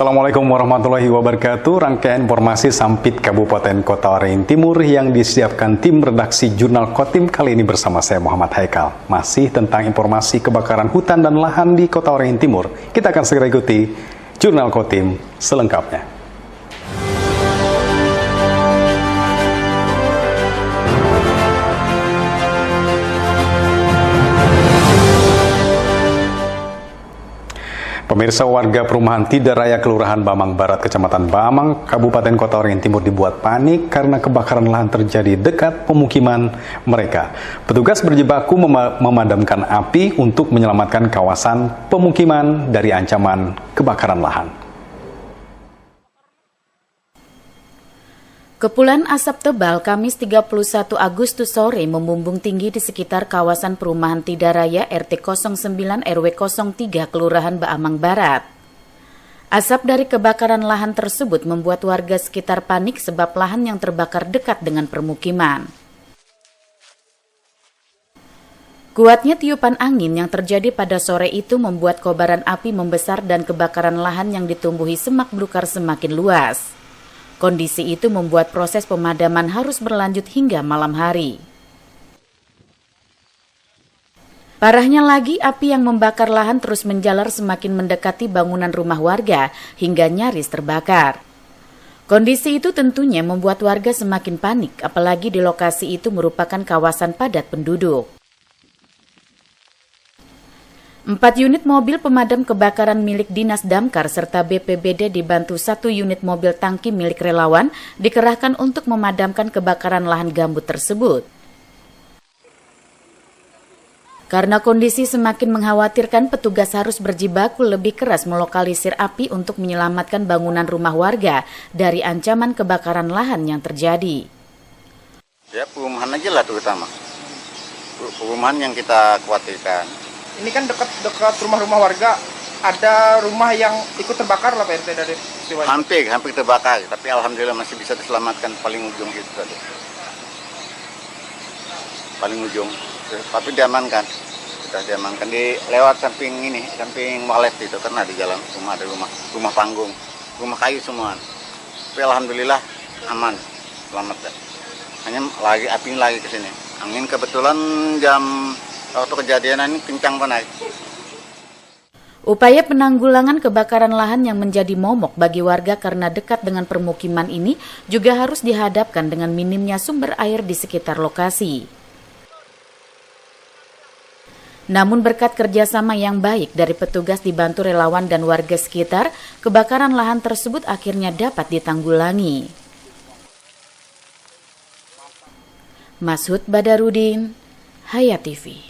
Assalamualaikum warahmatullahi wabarakatuh. Rangkaian informasi Sampit Kabupaten Kota Waringin Timur yang disiapkan tim redaksi Jurnal Kotim kali ini bersama saya Muhammad Haikal. Masih tentang informasi kebakaran hutan dan lahan di Kota Waringin Timur. Kita akan segera ikuti Jurnal Kotim selengkapnya. Pemirsa, warga perumahan Tidaraya Kelurahan Bamang Barat, Kecamatan Bamang, Kabupaten Kota Waringin Timur dibuat panik karena kebakaran lahan terjadi dekat pemukiman mereka. Petugas berjibaku memadamkan api untuk menyelamatkan kawasan pemukiman dari ancaman kebakaran lahan. Kepulan asap tebal Kamis 31 Agustus sore membumbung tinggi di sekitar kawasan perumahan Tidaraya RT 09 RW 03 Kelurahan Bamang Barat. Asap dari kebakaran lahan tersebut membuat warga sekitar panik sebab lahan yang terbakar dekat dengan permukiman. Kuatnya tiupan angin yang terjadi pada sore itu membuat kobaran api membesar dan kebakaran lahan yang ditumbuhi semak belukar semakin luas. Kondisi itu membuat proses pemadaman harus berlanjut hingga malam hari. Parahnya lagi, api yang membakar lahan terus menjalar semakin mendekati bangunan rumah warga hingga nyaris terbakar. Kondisi itu tentunya membuat warga semakin panik, apalagi di lokasi itu merupakan kawasan padat penduduk. 4 unit mobil pemadam kebakaran milik Dinas Damkar serta BPBD dibantu 1 unit mobil tangki milik relawan dikerahkan untuk memadamkan kebakaran lahan gambut tersebut. Karena kondisi semakin mengkhawatirkan, petugas harus berjibaku lebih keras melokalisir api untuk menyelamatkan bangunan rumah warga dari ancaman kebakaran lahan yang terjadi. Ya, perumahan aja lah terutama. Perumahan yang kita khawatirkan. Ini kan dekat rumah-rumah warga, ada rumah yang ikut terbakar lah Pak RT dari peristiwa ini. Hampir terbakar, tapi alhamdulillah masih bisa diselamatkan paling ujung gitu tadi. Paling ujung, tapi diamankan. Sudah diamankan di lewat samping ini, samping Walet itu karena di jalan rumah ada rumah panggung, rumah kayu semua. Tapi alhamdulillah aman, selamat ya. Hanya lagi api lagi ke sini. Angin kebetulan waktu kejadian ini kencang banget. Upaya penanggulangan kebakaran lahan yang menjadi momok bagi warga karena dekat dengan permukiman ini juga harus dihadapkan dengan minimnya sumber air di sekitar lokasi. Namun berkat kerjasama yang baik dari petugas dibantu relawan dan warga sekitar, kebakaran lahan tersebut akhirnya dapat ditanggulangi. Mashud Badarudin, Hayat TV.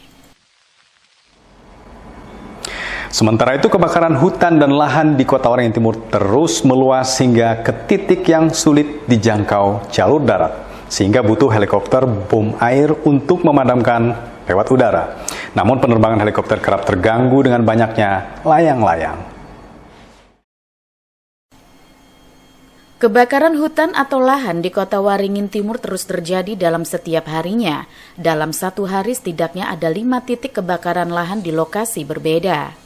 Sementara itu, kebakaran hutan dan lahan di Kota Waringin Timur terus meluas hingga ke titik yang sulit dijangkau jalur darat, sehingga butuh helikopter bom air untuk memadamkan lewat udara. Namun penerbangan helikopter kerap terganggu dengan banyaknya layang-layang. Kebakaran hutan atau lahan di Kota Waringin Timur terus terjadi dalam setiap harinya. Dalam satu hari setidaknya ada 5 titik kebakaran lahan di lokasi berbeda.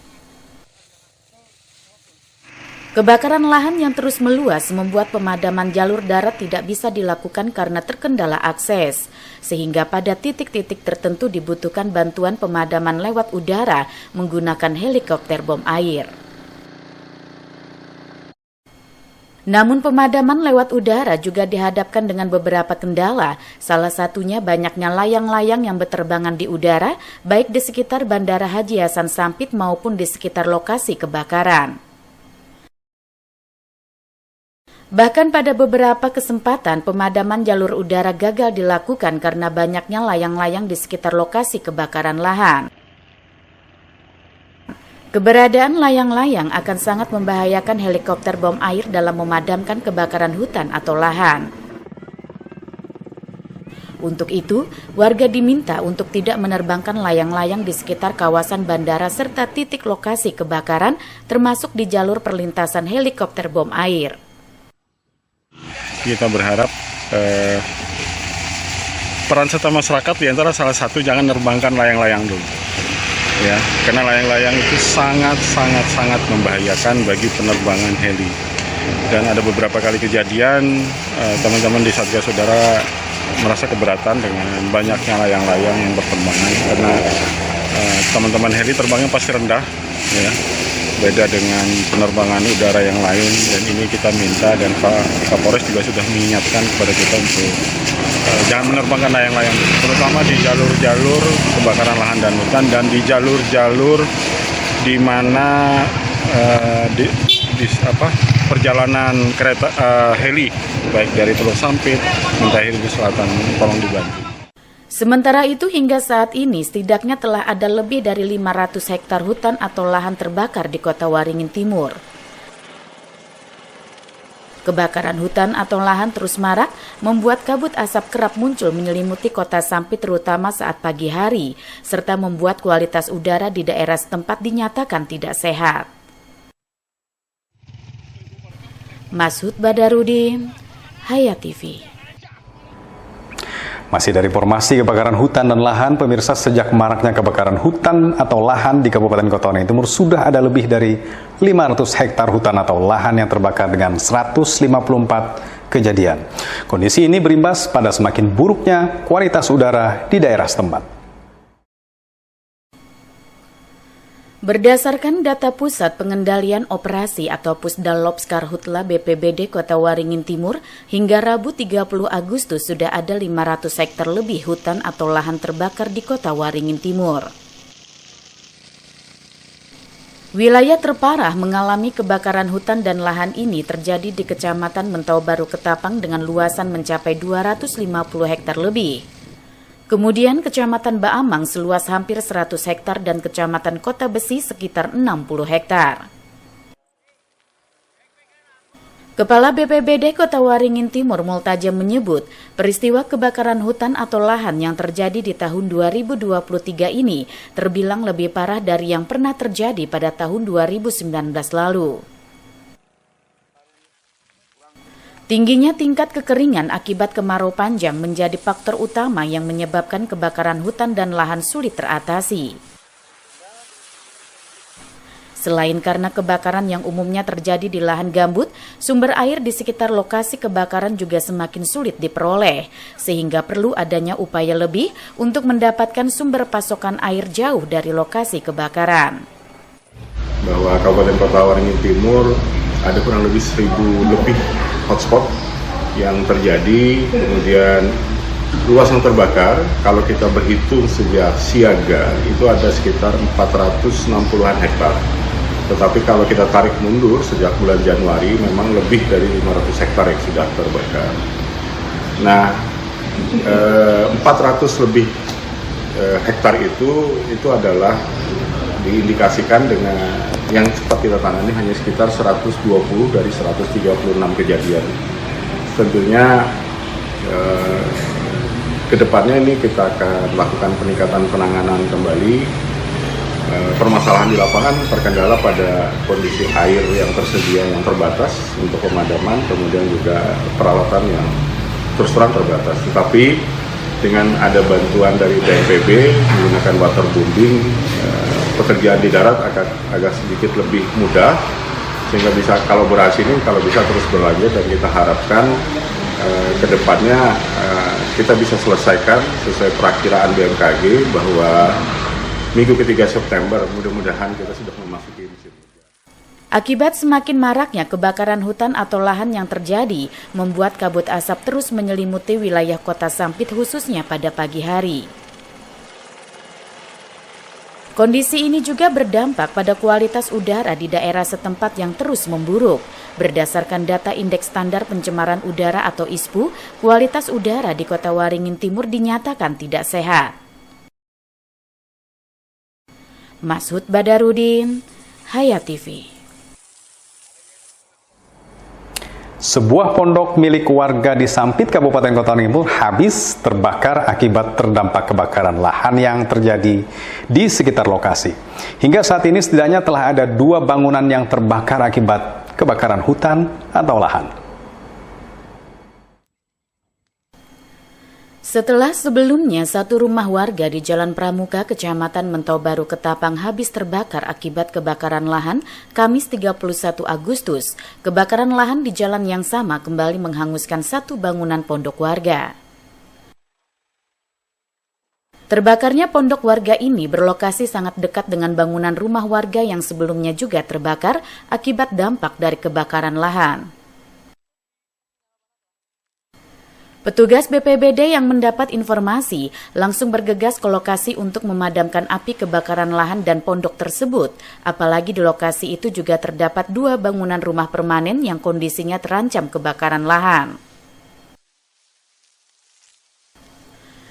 Kebakaran lahan yang terus meluas membuat pemadaman jalur darat tidak bisa dilakukan karena terkendala akses, sehingga pada titik-titik tertentu dibutuhkan bantuan pemadaman lewat udara menggunakan helikopter bom air. Namun pemadaman lewat udara juga dihadapkan dengan beberapa kendala, salah satunya banyaknya layang-layang yang berterbangan di udara, baik di sekitar Bandara Haji Hasan Sampit maupun di sekitar lokasi kebakaran. Bahkan pada beberapa kesempatan pemadaman jalur udara gagal dilakukan karena banyaknya layang-layang di sekitar lokasi kebakaran lahan. Keberadaan layang-layang akan sangat membahayakan helikopter bom air dalam memadamkan kebakaran hutan atau lahan. Untuk itu, warga diminta untuk tidak menerbangkan layang-layang di sekitar kawasan bandara serta titik lokasi kebakaran, termasuk di jalur perlintasan helikopter bom air. Kita berharap peran serta masyarakat diantara salah satu jangan nerbangkan layang-layang dulu. ya, karena layang-layang itu sangat membahayakan bagi penerbangan heli. Dan ada beberapa kali kejadian teman-teman di Satgas Udara merasa keberatan dengan banyaknya layang-layang yang berterbangan, karena teman-teman heli terbangnya pasti rendah, ya, beda dengan penerbangan udara yang lain. Dan ini kita minta, dan Pak Kapolres juga sudah mengingatkan kepada kita untuk jangan menerbangkan layang-layang, terutama di jalur-jalur kebakaran lahan dan hutan, dan di jalur-jalur di mana perjalanan kereta heli, baik dari Teluk Sampit, Mentahir di Selatan, tolong dibantu. Sementara itu hingga saat ini setidaknya telah ada lebih dari 500 hektar hutan atau lahan terbakar di Kota Waringin Timur. Kebakaran hutan atau lahan terus marak membuat kabut asap kerap muncul menyelimuti Kota Sampit terutama saat pagi hari, serta membuat kualitas udara di daerah setempat dinyatakan tidak sehat. Masud Badarudin, Hayat TV. Masih dari informasi kebakaran hutan dan lahan, pemirsa, sejak maraknya kebakaran hutan atau lahan di Kabupaten Kota Waringin Timur sudah ada lebih dari 500 hektar hutan atau lahan yang terbakar dengan 154 kejadian. Kondisi ini berimbas pada semakin buruknya kualitas udara di daerah setempat. Berdasarkan data Pusat Pengendalian Operasi atau Pusdalops Karhutla BPBD Kota Waringin Timur, hingga Rabu 30 Agustus sudah ada 500 hektar lebih hutan atau lahan terbakar di Kota Waringin Timur. Wilayah terparah mengalami kebakaran hutan dan lahan ini terjadi di Kecamatan Mentau Baru Ketapang dengan luasan mencapai 250 hektar lebih. Kemudian Kecamatan Baamang seluas hampir 100 hektar dan Kecamatan Kota Besi sekitar 60 hektar. Kepala BPBD Kota Waringin Timur Multajam menyebut, peristiwa kebakaran hutan atau lahan yang terjadi di tahun 2023 ini terbilang lebih parah dari yang pernah terjadi pada tahun 2019 lalu. Tingginya tingkat kekeringan akibat kemarau panjang menjadi faktor utama yang menyebabkan kebakaran hutan dan lahan sulit teratasi. Selain karena kebakaran yang umumnya terjadi di lahan gambut, sumber air di sekitar lokasi kebakaran juga semakin sulit diperoleh, sehingga perlu adanya upaya lebih untuk mendapatkan sumber pasokan air jauh dari lokasi kebakaran. Bahwa Kabupaten Kota Waringin Timur ada kurang lebih 1.000 lebih hotspot yang terjadi, kemudian luas yang terbakar, kalau kita berhitung sejak siaga itu ada sekitar 460-an hektar. Tetapi kalau kita tarik mundur sejak bulan Januari memang lebih dari 500 hektar yang sudah terbakar. Nah, 400 lebih hektar itu adalah diindikasikan dengan yang cepat kita tangani hanya sekitar 120 dari 136 kejadian. Tentunya kedepannya ini kita akan lakukan peningkatan penanganan kembali. Permasalahan di lapangan terkendala pada kondisi air yang tersedia yang terbatas untuk pemadaman, kemudian juga peralatan yang terus terang terbatas. Tetapi dengan ada bantuan dari BNPB menggunakan waterbombing, pekerjaan di darat agak sedikit lebih mudah, sehingga bisa kolaborasi ini kalau bisa terus berlanjut, dan kita harapkan ke depannya kita bisa selesaikan sesuai perakiraan BMKG bahwa minggu ketiga September mudah-mudahan kita sudah memasuki musim. Akibat semakin maraknya kebakaran hutan atau lahan yang terjadi, membuat kabut asap terus menyelimuti wilayah Kota Sampit khususnya pada pagi hari. Kondisi ini juga berdampak pada kualitas udara di daerah setempat yang terus memburuk. Berdasarkan data Indeks Standar Pencemaran Udara atau ISPU, kualitas udara di Kota Waringin Timur dinyatakan tidak sehat. Masud Badarudin, Hayat TV. Sebuah pondok milik warga di Sampit, Kabupaten Kota Waringin Timur habis terbakar akibat terdampak kebakaran lahan yang terjadi di sekitar lokasi. Hingga saat ini setidaknya telah ada 2 bangunan yang terbakar akibat kebakaran hutan atau lahan. Setelah sebelumnya satu rumah warga di Jalan Pramuka, Kecamatan Mentau Baru, Ketapang habis terbakar akibat kebakaran lahan Kamis 31 Agustus, kebakaran lahan di jalan yang sama kembali menghanguskan satu bangunan pondok warga. Terbakarnya pondok warga ini berlokasi sangat dekat dengan bangunan rumah warga yang sebelumnya juga terbakar akibat dampak dari kebakaran lahan. Petugas BPBD yang mendapat informasi langsung bergegas ke lokasi untuk memadamkan api kebakaran lahan dan pondok tersebut. Apalagi di lokasi itu juga terdapat 2 bangunan rumah permanen yang kondisinya terancam kebakaran lahan.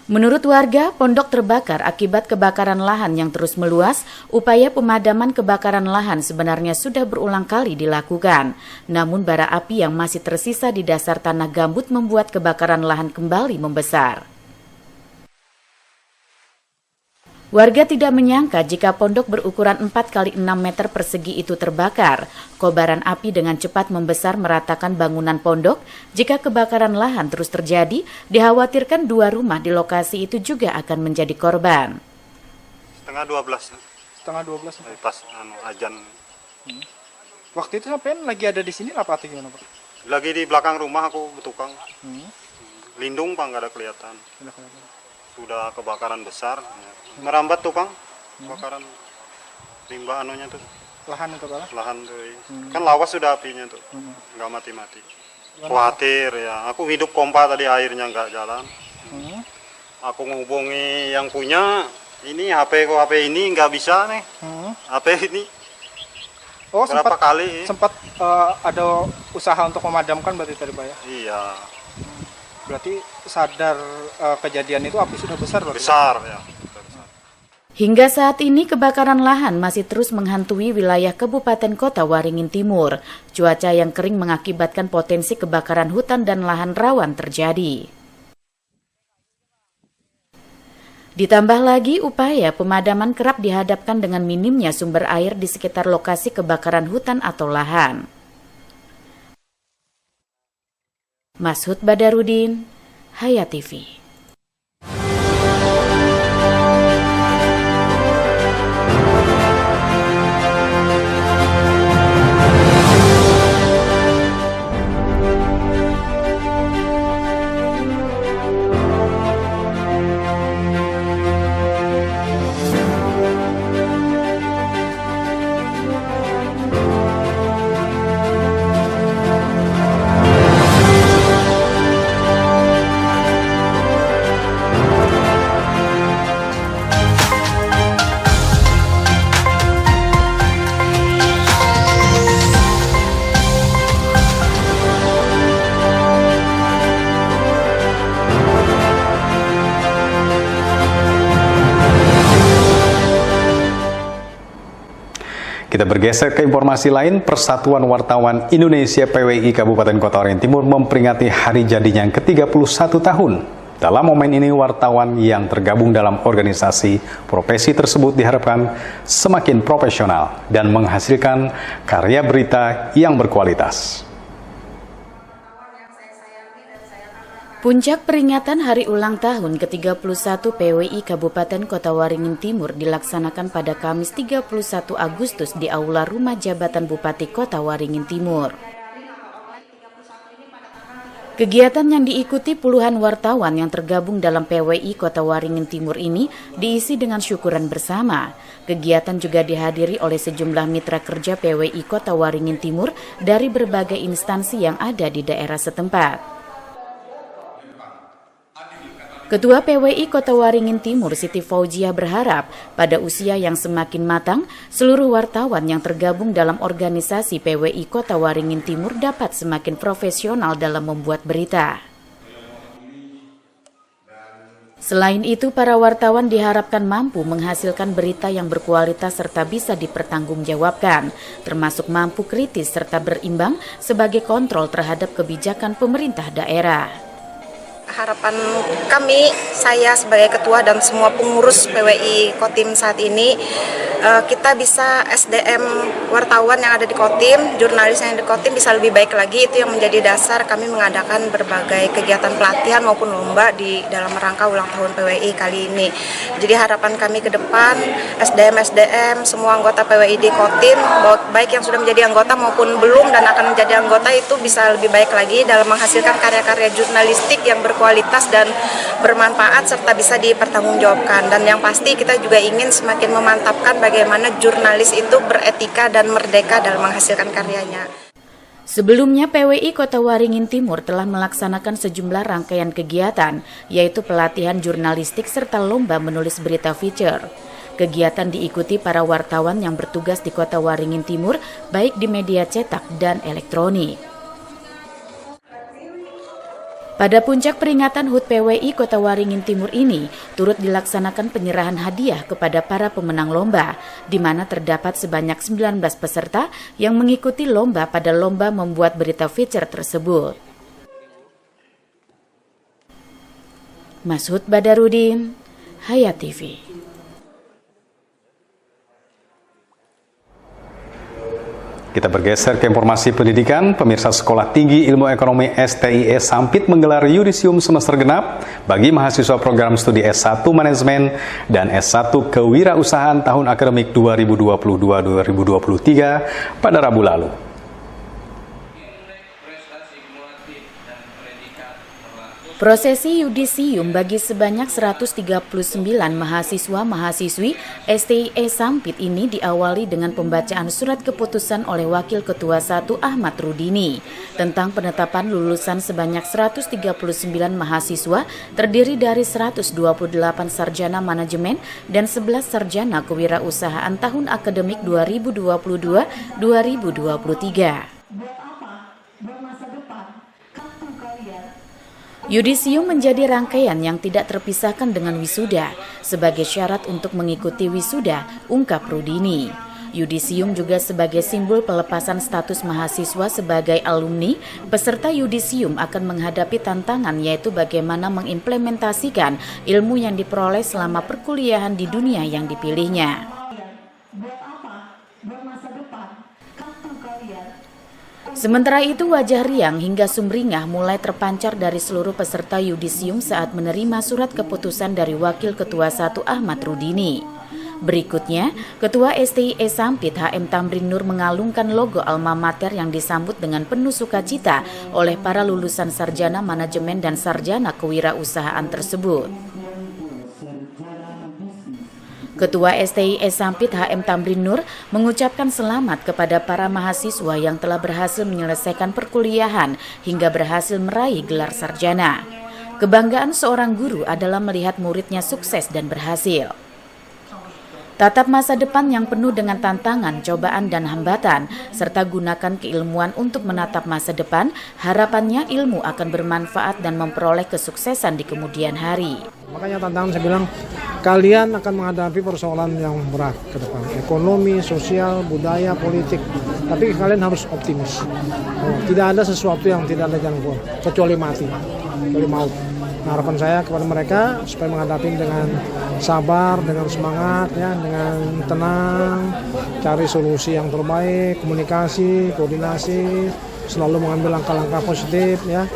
Menurut warga, pondok terbakar akibat kebakaran lahan yang terus meluas. Upaya pemadaman kebakaran lahan sebenarnya sudah berulang kali dilakukan. Namun bara api yang masih tersisa di dasar tanah gambut membuat kebakaran lahan kembali membesar. Warga tidak menyangka jika pondok berukuran 4 x 6 meter persegi itu terbakar. Kobaran api dengan cepat membesar meratakan bangunan pondok. Jika kebakaran lahan terus terjadi, dikhawatirkan 2 rumah di lokasi itu juga akan menjadi korban. Setengah 12. Setengah 12. Pas ajan. Waktu itu sampai lagi ada di sini apa atau gimana Pak? Lagi di belakang rumah aku bertukang. Lindung Pak, nggak ada kelihatan. Sudah kebakaran besar. Merambat tuh Bang, kebakaran limbah anunya tuh. Lahan itu Pak? Lahan tuh. Kan lawas sudah apinya tuh, nggak mati-mati. Khawatir ya, aku hidup pompa tadi airnya nggak jalan. Aku ngehubungi yang punya, ini HP ini nggak bisa nih. HP ini. Oh, berapa kali? Sempat ada usaha untuk memadamkan berarti tadi Pak ya? Iya. Berarti sadar kejadian itu api sudah besar berarti? Besar ya. Hingga saat ini kebakaran lahan masih terus menghantui wilayah Kabupaten Kota Waringin Timur. Cuaca yang kering mengakibatkan potensi kebakaran hutan dan lahan rawan terjadi. Ditambah lagi upaya pemadaman kerap dihadapkan dengan minimnya sumber air di sekitar lokasi kebakaran hutan atau lahan. Mashud Badarudin, Hayat TV. Kita bergeser ke informasi lain. Persatuan Wartawan Indonesia PWI Kabupaten Kota Waringin Timur memperingati hari jadinya yang ke-31 tahun. Dalam momen ini, wartawan yang tergabung dalam organisasi profesi tersebut diharapkan semakin profesional dan menghasilkan karya berita yang berkualitas. Puncak peringatan hari ulang tahun ke-31 PWI Kabupaten Kota Waringin Timur dilaksanakan pada Kamis 31 Agustus di Aula Rumah Jabatan Bupati Kota Waringin Timur. Kegiatan yang diikuti puluhan wartawan yang tergabung dalam PWI Kota Waringin Timur ini diisi dengan syukuran bersama. Kegiatan juga dihadiri oleh sejumlah mitra kerja PWI Kota Waringin Timur dari berbagai instansi yang ada di daerah setempat. Ketua PWI Kota Waringin Timur Siti Fauziah berharap pada usia yang semakin matang, seluruh wartawan yang tergabung dalam organisasi PWI Kota Waringin Timur dapat semakin profesional dalam membuat berita. Selain itu, para wartawan diharapkan mampu menghasilkan berita yang berkualitas serta bisa dipertanggungjawabkan, termasuk mampu kritis serta berimbang sebagai kontrol terhadap kebijakan pemerintah daerah. Harapan kami, saya sebagai ketua dan semua pengurus PWI Kotim saat ini kita bisa SDM wartawan yang ada di Kotim, jurnalis yang ada di Kotim bisa lebih baik lagi. Itu yang menjadi dasar kami mengadakan berbagai kegiatan pelatihan maupun lomba di dalam rangka ulang tahun PWI kali ini. Jadi harapan kami ke depan SDM semua anggota PWI di Kotim, baik yang sudah menjadi anggota maupun belum dan akan menjadi anggota, itu bisa lebih baik lagi dalam menghasilkan karya-karya jurnalistik yang berkualitas dan bermanfaat serta bisa dipertanggungjawabkan. Dan yang pasti kita juga ingin semakin memantapkan bagaimana jurnalis itu beretika dan merdeka dalam menghasilkan karyanya. Sebelumnya, PWI Kota Waringin Timur telah melaksanakan sejumlah rangkaian kegiatan, yaitu pelatihan jurnalistik serta lomba menulis berita feature. Kegiatan diikuti para wartawan yang bertugas di Kota Waringin Timur, baik di media cetak dan elektronik. Pada puncak peringatan HUT PWI Kota Waringin Timur ini, turut dilaksanakan penyerahan hadiah kepada para pemenang lomba, di mana terdapat sebanyak 19 peserta yang mengikuti lomba pada lomba membuat berita feature tersebut. Mashud Badarudin, Hayat TV. Kita bergeser ke informasi pendidikan. Pemirsa Sekolah Tinggi Ilmu Ekonomi STIE Sampit menggelar yudisium semester genap bagi mahasiswa program studi S1 Manajemen dan S1 Kewirausahaan tahun akademik 2022-2023 pada Rabu lalu. Prosesi yudisium bagi sebanyak 139 mahasiswa-mahasiswi STIE Sampit ini diawali dengan pembacaan surat keputusan oleh Wakil Ketua 1 Ahmad Rudini tentang penetapan lulusan sebanyak 139 mahasiswa terdiri dari 128 sarjana manajemen dan 11 sarjana kewirausahaan tahun akademik 2022-2023. Yudisium menjadi rangkaian yang tidak terpisahkan dengan wisuda sebagai syarat untuk mengikuti wisuda, ungkap Rudini. Yudisium juga sebagai simbol pelepasan status mahasiswa sebagai alumni. Peserta yudisium akan menghadapi tantangan yaitu bagaimana mengimplementasikan ilmu yang diperoleh selama perkuliahan di dunia yang dipilihnya. Sementara itu, wajah riang hingga sumringah mulai terpancar dari seluruh peserta yudisium saat menerima surat keputusan dari Wakil Ketua 1 Ahmad Rudini. Berikutnya, Ketua STIE Sampit HM Tamrin Nur mengalungkan logo alma mater yang disambut dengan penuh sukacita oleh para lulusan sarjana manajemen dan sarjana kewirausahaan tersebut. Ketua STIE Sampit HM Tamrin Nur mengucapkan selamat kepada para mahasiswa yang telah berhasil menyelesaikan perkuliahan hingga berhasil meraih gelar sarjana. Kebanggaan seorang guru adalah melihat muridnya sukses dan berhasil. Tatap masa depan yang penuh dengan tantangan, cobaan, dan hambatan, serta gunakan keilmuan untuk menatap masa depan, harapannya ilmu akan bermanfaat dan memperoleh kesuksesan di kemudian hari. Makanya tantangan saya bilang, kalian akan menghadapi persoalan yang berat ke depan. Ekonomi, sosial, budaya, politik. Tapi kalian harus optimis. Tidak ada sesuatu yang tidak ada jalan keluar, kecuali mati, kecuali maut. Nah, harapan saya kepada mereka supaya menghadapi dengan sabar, dengan semangat, ya, dengan tenang, cari solusi yang terbaik, komunikasi, koordinasi, selalu mengambil langkah-langkah positif, ya,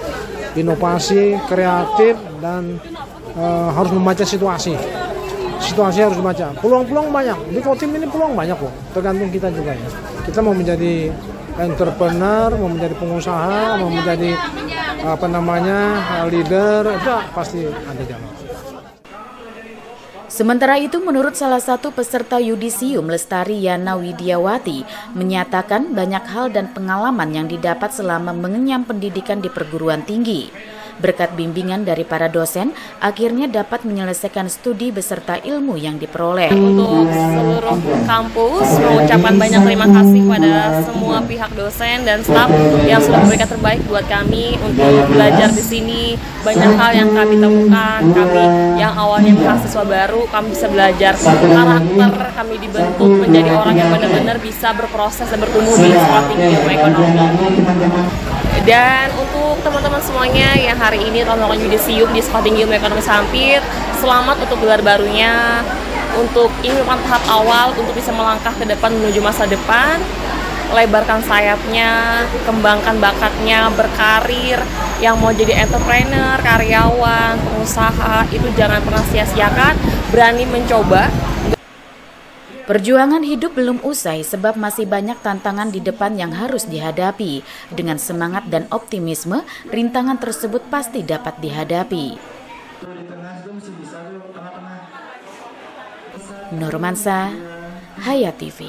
inovasi, kreatif, dan harus membaca situasi. Situasi harus dibaca. Peluang-peluang banyak. Di Kotim ini peluang banyak kok. Tergantung kita juga ya. Kita mau menjadi entrepreneur, mau menjadi pengusaha, mau menjadi leader, itu pasti ada jalan. Sementara itu, menurut salah satu peserta yudisium, Lestari Yana Widiawati, menyatakan banyak hal dan pengalaman yang didapat selama mengenyam pendidikan di perguruan tinggi. Berkat bimbingan dari para dosen, akhirnya dapat menyelesaikan studi beserta ilmu yang diperoleh. Untuk seluruh kampus, mengucapkan banyak terima kasih pada semua pihak dosen dan staf yang sudah memberikan terbaik buat kami untuk belajar di sini. Banyak hal yang kami temukan, kami yang awalnya mahasiswa baru, kami bisa belajar karakter, kami dibentuk menjadi orang yang benar-benar bisa berproses dan bertumbuh di Sekolah Tinggi Ilmu Ekonomi. Dan untuk teman-teman semuanya yang hari ini telah melakukan yudisium di Sekolah Tinggi Ilmu Ekonomi Sampit, selamat untuk gelar barunya. Untuk ini merupakan tahap awal untuk bisa melangkah ke depan menuju masa depan, lebarkan sayapnya, kembangkan bakatnya, berkarir, yang mau jadi entrepreneur, karyawan, pengusaha, itu jangan pernah sia-siakan, berani mencoba. Perjuangan hidup belum usai sebab masih banyak tantangan di depan yang harus dihadapi. Dengan semangat dan optimisme, rintangan tersebut pasti dapat dihadapi. Nurmansa, Hayat TV.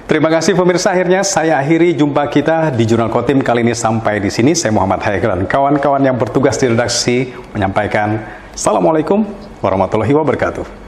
Terima kasih pemirsa, akhirnya saya akhiri jumpa kita di Jurnal Kotim kali ini sampai di sini. Saya Muhammad Haikal dan kawan-kawan yang bertugas di redaksi menyampaikan Assalamualaikum warahmatullahi wabarakatuh.